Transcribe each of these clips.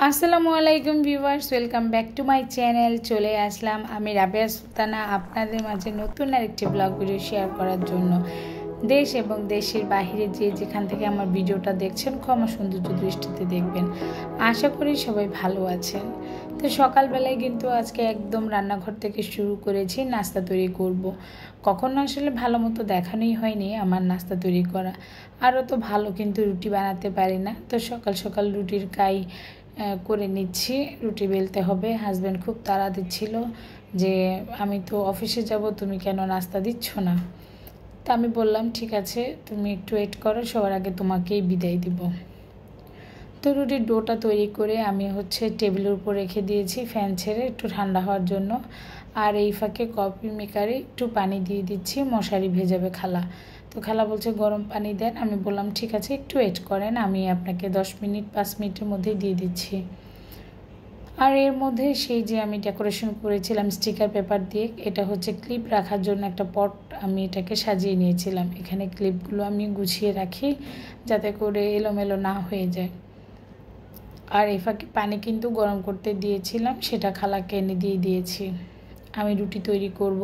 আসসালামু আলাইকুম viewers, welcome back to my channel. চলে আসলাম আমি রাবেয়া সুলতানা আপনাদের মাঝে নতুন আরেকটি ব্লগ ভিডিও শেয়ার করার জন্য। দেশ এবং দেশের বাইরে যে যেখান থেকে আমার ভিডিওটা দেখছেন ক্ষমা সৌন্দর্য দৃষ্টিতে দেখবেন। আশা করি সবাই ভালো আছেন। তো সকালবেলায় কিন্তু আজকে একদম রান্নাঘর থেকে শুরু করেছি নাস্তা তৈরি করব। কখনো আসলে ভালো মতো দেখানোই হয়নি আমার নাস্তা তৈরি করা। আরও তো ভালো কিন্তু রুটি বানাতে পারি না, তো সকাল সকাল রুটির কাই করে নিচ্ছি। রুটি বেলতে হবে। হাজব্যান্ড খুব তাড়া দিচ্ছিল যে আমি তো অফিসে যাব, তুমি কেন নাস্তা দিচ্ছ না। তা আমি বললাম ঠিক আছে, তুমি একটু ওয়েট করো, সবার আগে তোমাকেই বিদায় দিব। তো রুটির ডোটা তৈরি করে আমি টেবিলের উপর রেখে দিয়েছি ফ্যান ছেড়ে একটু ঠান্ডা হওয়ার জন্য। আর এই ফাঁকে কফি মেকারে একটু পানি দিয়ে দিচ্ছি, মশারি ভেজাবে খালা। তো খালা বলছে গরম পানি দেন। আমি বললাম ঠিক আছে, একটু ওয়েট করেন, আমি আপনাকে 5 মিনিটের মধ্যেই দিয়ে দিচ্ছি। আর এর মধ্যে সেই যে আমি ডেকোরেশন করেছিলাম স্টিকার পেপার দিয়ে, এটা ক্লিপ রাখার জন্য একটা পট আমি এটাকে সাজিয়ে নিয়েছিলাম। এখানে ক্লিপগুলো আমি গুছিয়ে রাখি যাতে করে এলোমেলো না হয়ে যায়। আর এই ফাঁকে পানি কিন্তু গরম করতে দিয়েছিলাম, সেটা খালাকে এনে দিয়ে দিয়েছি। আমি রুটি তৈরি করব,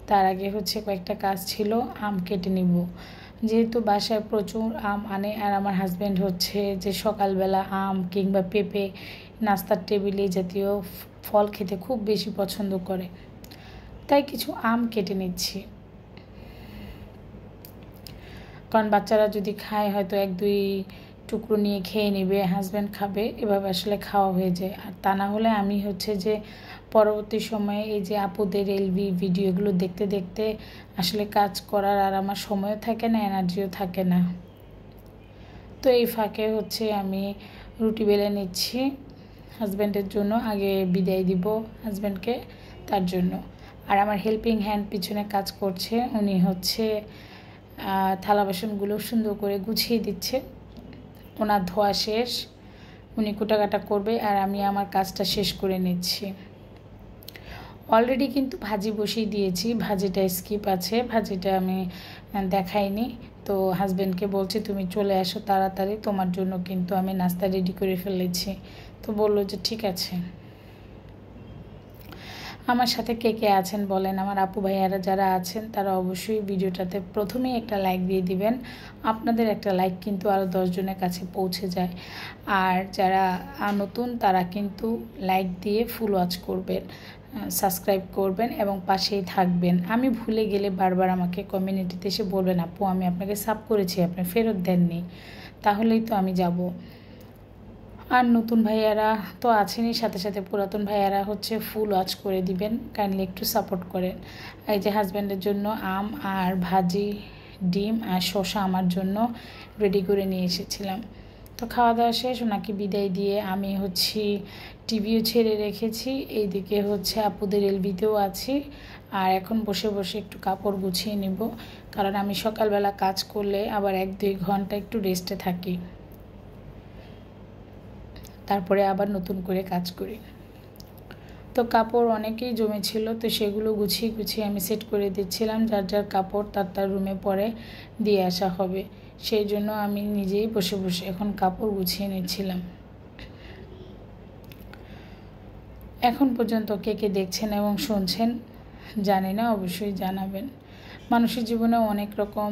তার আগে কয়েকটা কাজ ছিল। আম কেটে নিব, যেহেতু বাসায় প্রচুর আম আনে। আর আমার হাজব্যান্ড যে সকালবেলা আম কিংবা পেঁপে নাস্তার টেবিলে জাতীয় ফল খেতে খুব বেশি পছন্দ করে, তাই কিছু আম কেটে নিচ্ছি। কারণ বাচ্চারা যদি খায় হয়তো 1-2 টুকরো নিয়ে খেয়ে নেবে, হাজব্যান্ড খাবে, এভাবে আসলে খাওয়া হয়ে যায়। আর তা না হলে আমি যে পরবর্তী সময়ে এই যে আপুদের এলবি ভিডিওগুলো দেখতে দেখতে আসলে কাজ করার আর আমার সময়ও থাকে না, এনার্জিও থাকে না। তো এই ফাঁকে আমি রুটি বেলে নিচ্ছি হাজব্যান্ডের জন্য। আগে বিদায় দিব হাজব্যান্ডকে, তার জন্য। আর আমার হেল্পিং হ্যান্ড পিছনে কাজ করছে, উনি থালা বাসনগুলো সুন্দর করে গুছিয়ে দিচ্ছে। ওনার ধোয়া শেষ, উনি কুটাকাটা করবে আর আমি আমার কাজটা শেষ করে নিচ্ছি। অলরেডি কিন্তু ভাজি বসিয়ে দিয়েছি, ভাজিটা স্কিপ আছে, ভাজিটা আমি দেখাইনি। তো হাজব্যান্ডকে বলছি তুমি চলে আসো তাড়াতাড়ি, তোমার জন্য কিন্তু আমি নাস্তা রেডি করে ফেলেছি। তো বললো যে ঠিক আছে। আমার সাথে কে কে আছেন বলেন। আমার আপু ভাইয়ারা যারা আছেন তারা অবশ্যই ভিডিওটাতে প্রথমেই একটা লাইক দিয়ে দিবেন। আপনাদের একটা লাইক কিন্তু আরও 10 জনের কাছে পৌঁছে যায়। আর যারা নতুন তারা কিন্তু লাইক দিয়ে ফুল ওয়াচ করবেন, সাবস্ক্রাইব করবেন এবং পাশেই থাকবেন। আমি ভুলে গেলে বারবার আমাকে কমিউনিটিতে এসে বলবেন আপু আমি আপনাকে সাব করেছি, আপনি ফেরত দেননি, তাহলেই তো আমি যাব। আর নতুন ভাইয়ারা তো আছেনই, সাথে সাথে পুরাতন ভাইয়ারা ফুল ওয়াচ করে দিবেন, কাইন্ডলি একটু সাপোর্ট করেন। এই যে হাজব্যান্ডের জন্য আম আর ভাজি, ডিম আর শসা আমার জন্য রেডি করে নিয়ে এসেছিলাম। তো খাওয়া দাওয়া শেষ, ওনাকে বিদায় দিয়ে আমি টিভিও ছেড়ে রেখেছি, এইদিকে আপুদের এলবিতেও আছি। আর এখন বসে বসে একটু কাপড় গুছিয়ে নেব, কারণ আমি সকালবেলা কাজ করলে আবার 1-2 ঘন্টা একটু রেস্টে থাকি, তারপরে আবার নতুন করে কাজ করি। তো কাপড় অনেকেই জমেছিল, তো সেগুলো গুছিয়ে গুছিয়ে আমি সেট করে দিচ্ছিলাম। যার যার কাপড় তার রুমে পরে দিয়ে আসা হবে, সেই জন্য আমি নিজেই বসে বসে এখন কাপড় গুছিয়ে নিচ্ছিলাম। এখন পর্যন্ত কে কে দেখছেন এবং শুনছেন জানি না, অবশ্যই জানাবেন। মানুষের জীবনে অনেক রকম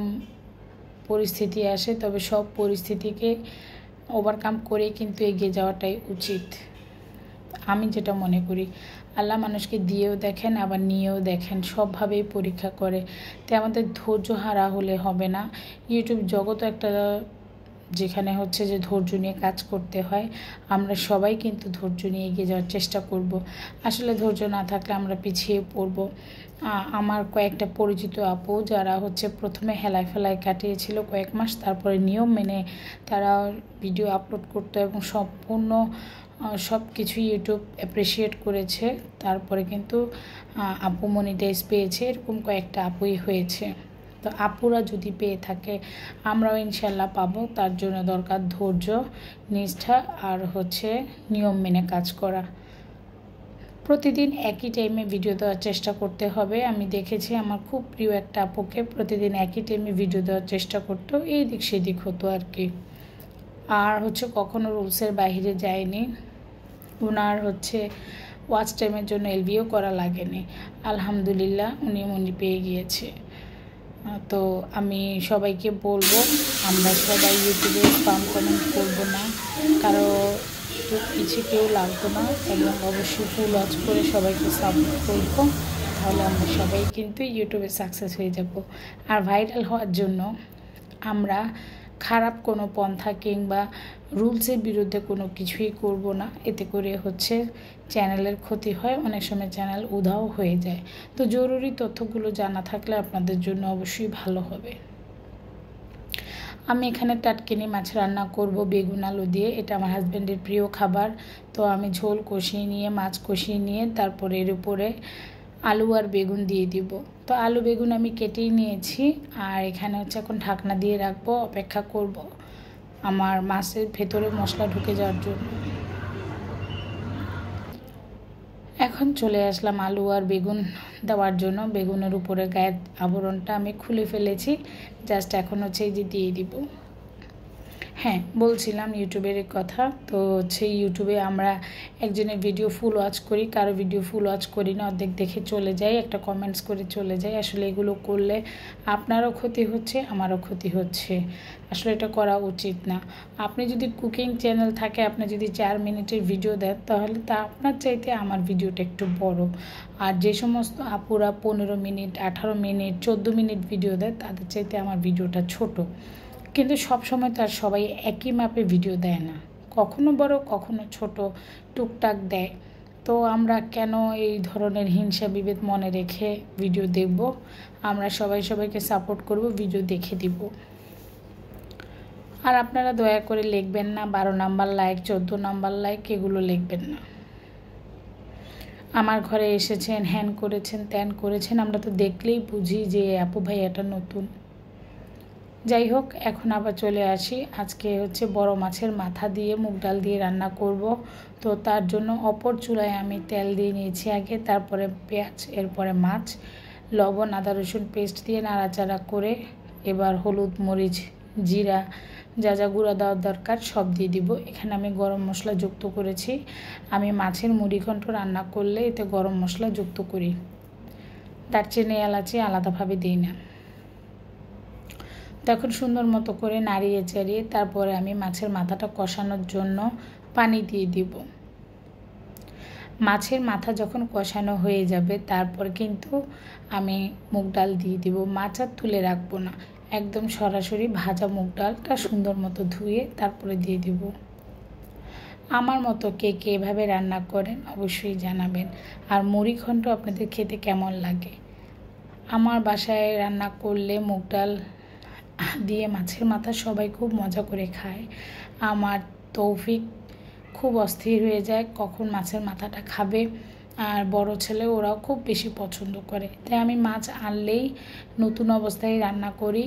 পরিস্থিতি আসে, তবে সব পরিস্থিতিকে ওভারকাম করে কিন্তু এগিয়ে যাওয়াটাই উচিত, আমি যেটা মনে করি। আল্লাহ মানুষকে দিয়েও দেখেন আবার নিয়েও দেখেন, সবভাবেই পরীক্ষা করে। তাই আমাদের ধৈর্য হারা হলে হবে না। ইউটিউব জগৎ একটা যেখানে যে ধৈর্য নিয়ে কাজ করতে হয়, আমরা সবাই কিন্তু ধৈর্য নিয়ে এগিয়ে যাওয়ার চেষ্টা করব। আসলে ধৈর্য না থাকলে আমরা পিছিয়ে পড়ব। আমার কয়েকটা পরিচিত আপু যারা প্রথমে হেলায় ফেলায় কাটিয়েছিল কয়েক মাস, তারপরে নিয়ম মেনে তারা ভিডিও আপলোড করতো এবং সম্পূর্ণ সব কিছু ইউটিউব অ্যাপ্রিসিয়েট করেছে, তারপরে কিন্তু আপু মনিটাইজ পেয়েছে। এরকম কয়েকটা আপুই হয়েছে। তো আপুরা যদি পেয়ে থাকে আমরাও ইনশাল্লাহ পাবো। তার জন্য দরকার ধৈর্য, নিষ্ঠা আর নিয়ম মেনে কাজ করা। প্রতিদিন একই টাইমে ভিডিও দেওয়ার চেষ্টা করতে হবে। আমি দেখেছি আমার খুব প্রিয় একটা আপুকে প্রতিদিন একই টাইমে ভিডিও দেওয়ার চেষ্টা করতো, এই দিক সেদিক হতো আর কি। আর কখনো রুলসের বাইরে যায়নি। ওনার হচ্ছে ওয়াচ টাইমের জন্য এলবিও করা লাগেনি, আলহামদুলিল্লাহ উনি পেয়ে গিয়েছে। তো আমি সবাইকে বলবো, আমরা সবাই ইউটিউবে স্প্যাম কমেন্ট করবো না, কারো কিছু কেউ লাগতো না, এবং অবশ্যই ফুল ওয়াচ করে সবাইকে সাপোর্ট করবো, তাহলে আমরা সবাই কিন্তু ইউটিউবে সাকসেস হয়ে যাব। আর ভাইরাল হওয়ার জন্য আমরা খারাপ কোনো পন্থা কিংবা রুলসের বিরুদ্ধে কোনো কিছুই করব না, এতে করে হচ্ছে চ্যানেলের ক্ষতি হয়, অনেক সময় চ্যানেল উধাও হয়ে যায়। তো জরুরি তথ্যগুলো জানা থাকলে আপনাদের জন্য অবশ্যই ভালো হবে। আমি এখানে টাটকিনি মাছ রান্না করব বেগুন আলু দিয়ে, এটা আমার হাজব্যান্ডের প্রিয় খাবার। তো আমি ঝোল কষিয়ে নিয়ে মাছ কষিয়ে নিয়ে তারপরে এর উপরে আলু আর বেগুন দিয়ে দিব। তো আলু বেগুন আমি কেটেই নিয়েছি, আর এখানে হচ্ছে এখন ঢাকনা দিয়ে রাখবো, অপেক্ষা করব আমার মাছের ভেতরে মশলা ঢুকে যাওয়ার জন্য। এখন চলে আসলাম আলু আর বেগুন দেওয়ার জন্য। বেগুনের উপরে গায়ের আবরণটা আমি খুলে ফেলেছি, জাস্ট এখন হচ্ছে এই যে দিয়ে দিব। হ্যাঁ, বলছিলাম ইউটিউবের কথা। তো হচ্ছে ইউটিউবে আমরা একজনের ভিডিও ফুল ওয়াচ করি, কারো ভিডিও ফুল ওয়াচ করি না, অর্ধেক দেখে চলে যাই, একটা কমেন্টস করে চলে যাই। আসলে এগুলো করলে আপনারও ক্ষতি হচ্ছে, আমারও ক্ষতি হচ্ছে, আসলে এটা করা উচিত না। আপনি যদি কুকিং চ্যানেল থাকে, আপনি যদি 4 মিনিটের ভিডিও দেন, তাহলে তা আপনার চাইতে আমার ভিডিওটা একটু বড়। আর যে সমস্ত আপুরা 15 মিনিট 18 মিনিট 14 মিনিট ভিডিও দেয়, তাদের চাইতে আমার ভিডিওটা ছোট। কিন্তু সব সময় তো আর সবাই একই মাপে ভিডিও দেয় না, কখনো বড় কখনো ছোট টুকটাক দেয়। তো আমরা কেন এই ধরনের হিংসা বিভেদ মনে রেখে ভিডিও দেখব? আমরা সবাইকে সাপোর্ট করব, ভিডিও দেখে দিব। আর আপনারা দয়া করে লিখবেন না 12 নাম্বার লাইক 14 নাম্বার লাইক, এগুলো লিখবেন না। আমার ঘরে এসেছেন, হ্যান করেছেন ত্যান করেছেন, আমরা তো দেখলেই বুঝি যে আপু ভাই এটা নতুন। যাই হোক, এখন আবার চলে আসি। আজকে হচ্ছে বড় মাছের মাথা দিয়ে মুগ ডাল দিয়ে রান্না করব। তো তার জন্য অপর চুলায় আমি তেল দিয়ে নিয়েছি আগে, তারপরে পেঁয়াজ, এরপরে মাছ, লবণ আদা রসুন পেস্ট দিয়ে নাড়াচাড়া করে এবার হলুদ মরিচ জিরা যা যা গুঁড়া দেওয়ার দরকার সব দিয়ে দিব। এখানে আমি গরম মশলা যুক্ত করেছি। আমি মাছের মুড়িঘণ্ট রান্না করলে এতে গরম মশলা যুক্ত করি, দারচিনি এলাচি আলাদাভাবে দিই না। তখন সুন্দর মতো করে নাড়িয়ে চাড়িয়ে তারপরে আমি মাছের মাথাটা কষানোর জন্য পানি দিয়ে দিব। মাছের মাথা যখন কষানো হয়ে যাবে, তারপর কিন্তু আমি মুগ ডাল দিয়ে দিব। মাছ আর তুলে রাখবো না, একদম সরাসরি ভাজা মুগ ডালটা সুন্দর মতো ধুয়ে তারপরে দিয়ে দিব। আমার মতো কে কে এভাবে রান্না করেন অবশ্যই জানাবেন। আর মুড়িঘণ্ট আপনাদের খেতে কেমন লাগে? আমার বাসায় রান্না করলে মুগ ডাল দিয়ে মাছের মাথা সবাই খুব মজা করে খায়। আমার তৌফিক খুব অস্থির হয়ে যায় কখন মাছের মাথাটা খাবে, আর বড় ছেলে ওরাও খুব বেশি পছন্দ করে। তাই আমি মাছ আনলেই নতুন অবস্থায় রান্না করি।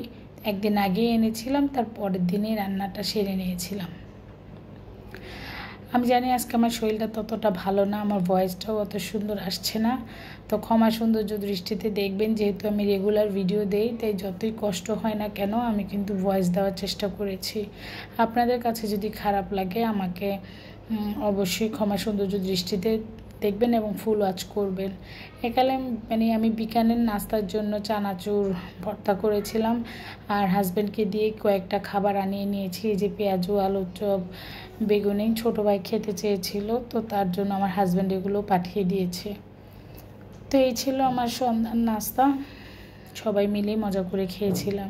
একদিন আগে এনেছিলাম, তার পরের দিনেই রান্নাটা সেরে নিয়েছিলাম। আমি জানি আজকে আমার শরীরটা ততটা ভালো না, আমার ভয়েসটাও অত সুন্দর আসছে না, তো ক্ষমা সৌন্দর্য দৃষ্টিতে দেখবেন। যেহেতু আমি রেগুলার ভিডিও দেই, তাই যতই কষ্ট হয় না কেন আমি কিন্তু ভয়েস দেওয়ার চেষ্টা করেছি। আপনাদের কাছে যদি খারাপ লাগে আমাকে অবশ্যই ক্ষমা সৌন্দর্য দৃষ্টিতে দেখবেন এবং ফুল ওয়াচ করবেন। একালে আমি বিকালের নাস্তার জন্য চানাচুর ভর্তা করেছিলাম, আর হাজব্যান্ডকে দিয়ে কয়েকটা খাবার আনিয়ে নিয়েছি। এই যে পেঁয়াজু আলুর চপ বেগুনি, ছোটো ভাই খেতে চেয়েছিল, তো তার জন্য আমার হাজব্যান্ড এগুলো পাঠিয়ে দিয়েছে। তো এই ছিল আমার সন্ধ্যার নাস্তা, সবাই মিলেই মজা করে খেয়েছিলাম।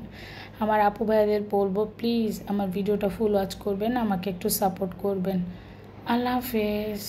আমার আপু ভাইদের বলবো প্লিজ আমার ভিডিওটা ফুল ওয়াচ করবেন, আমাকে একটু সাপোর্ট করবেন। আল্লাহ হাফেজ।